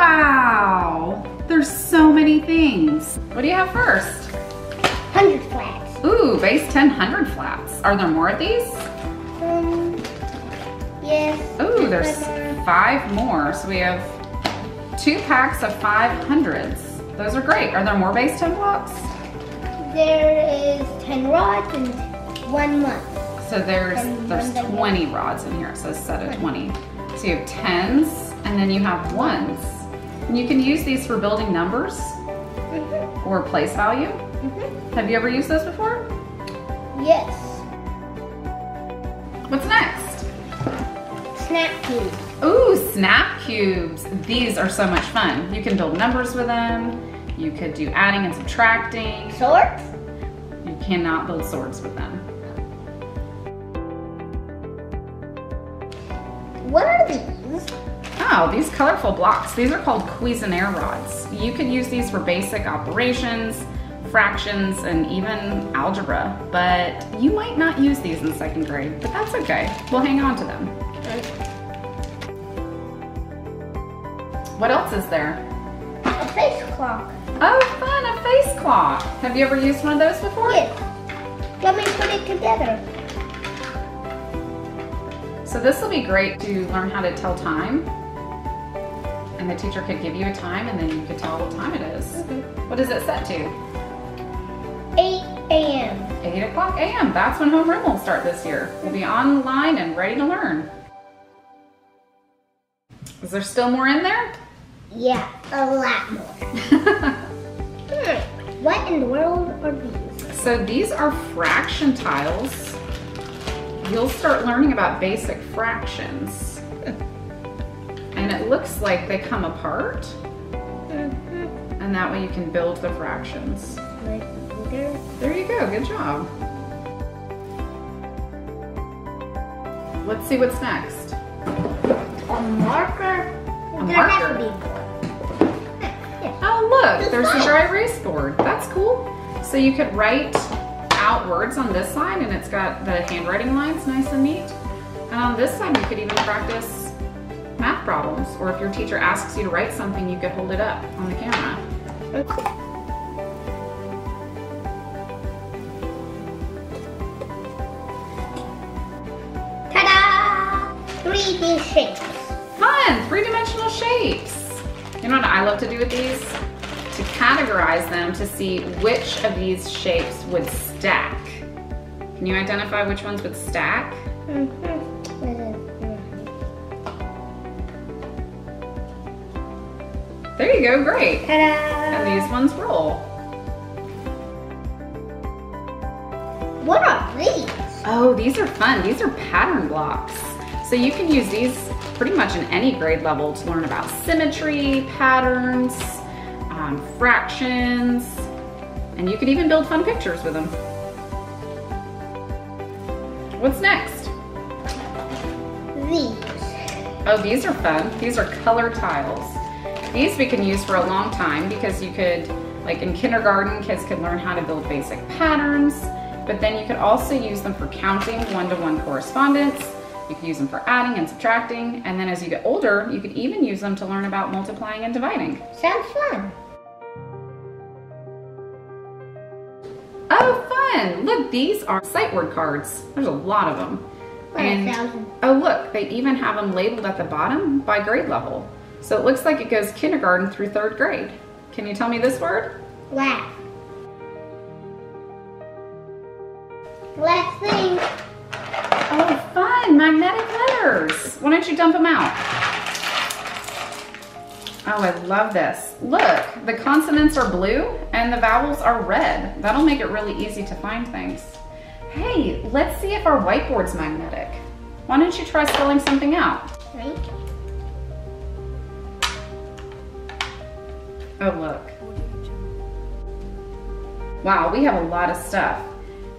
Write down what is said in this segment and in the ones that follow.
Wow, there's so many things. What do you have first? 100 flats. Ooh, base 10 100 flats. Are there more of these? Yes. Ooh, there's 5 more. So we have 2 packs of 500s. Those are great. Are there more base 10 blocks? There is 10 rods and 1 month. So there's 20 rods in here. It says set of 20. So you have 10s and then you have 1s. And you can use these for building numbers or place value. Have you ever used those before? Yes. What's next? Snap cubes. Ooh, snap cubes. These are so much fun. You can build numbers with them. You could do adding and subtracting. Swords? You cannot build swords with them. What are these? Oh, these colorful blocks. These are called Cuisenaire rods. You could use these for basic operations, fractions, and even algebra, but you might not use these in 2nd grade, but that's okay. We'll hang on to them. What else is there? A face clock. Oh, fun, a face clock. Have you ever used one of those before? Yes. Let me put it together. So this will be great to learn how to tell time. And the teacher could give you a time and then you could tell what time it is. What is it set to? 8 a.m. 8 o'clock a.m. That's when homeroom will start this year. We'll be online and ready to learn. Is there still more in there? Yeah, a lot more. What in the world are these? So these are fraction tiles. You'll start learning about basic fractions. And it looks like they come apart. And that way you can build the fractions. There you go, good job. Let's see what's next. A marker? A marker? Oh look, there's the dry erase board. That's cool. So you could write out words on this side and it's got the handwriting lines nice and neat. And on this side you could even practice math problems, or if your teacher asks you to write something, you could hold it up on the camera. Ta-da! 3D shapes. Fun, 3-dimensional shapes. You know what I love to do with these? To categorize them to see which of these shapes would stack. Can you identify which ones would stack? There you go, great. Ta-da! And these ones roll. What are these? Oh, these are fun. These are pattern blocks. So you can use these pretty much in any grade level to learn about symmetry, patterns, fractions, and you can even build fun pictures with them. What's next? These. Oh, these are fun. These are color tiles. These we can use for a long time because you could, like in kindergarten, kids could learn how to build basic patterns, but then you could also use them for counting one-to-one correspondence. You could use them for adding and subtracting, and then as you get older, you could even use them to learn about multiplying and dividing. Sounds fun. Oh, fun! Look, these are sight word cards. There's a lot of them. And 1,000. Oh, look, they even have them labeled at the bottom by grade level. So it looks like it goes kindergarten through 3rd grade. Can you tell me this word? Laugh. Last thing. Oh, fun, magnetic letters. Why don't you dump them out? Oh, I love this. Look, the consonants are blue and the vowels are red. That'll make it really easy to find things. Hey, let's see if our whiteboard's magnetic. Why don't you try spelling something out? Right. Oh, look. Wow, we have a lot of stuff.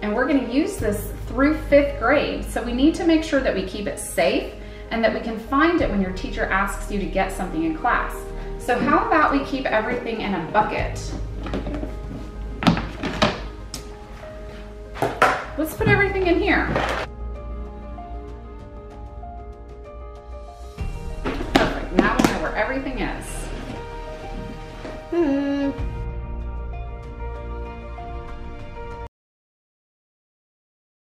And we're gonna use this through 5th grade. So we need to make sure that we keep it safe and that we can find it when your teacher asks you to get something in class. So how about we keep everything in a bucket? Let's put everything in here. Perfect, now we know where everything is. Hmm.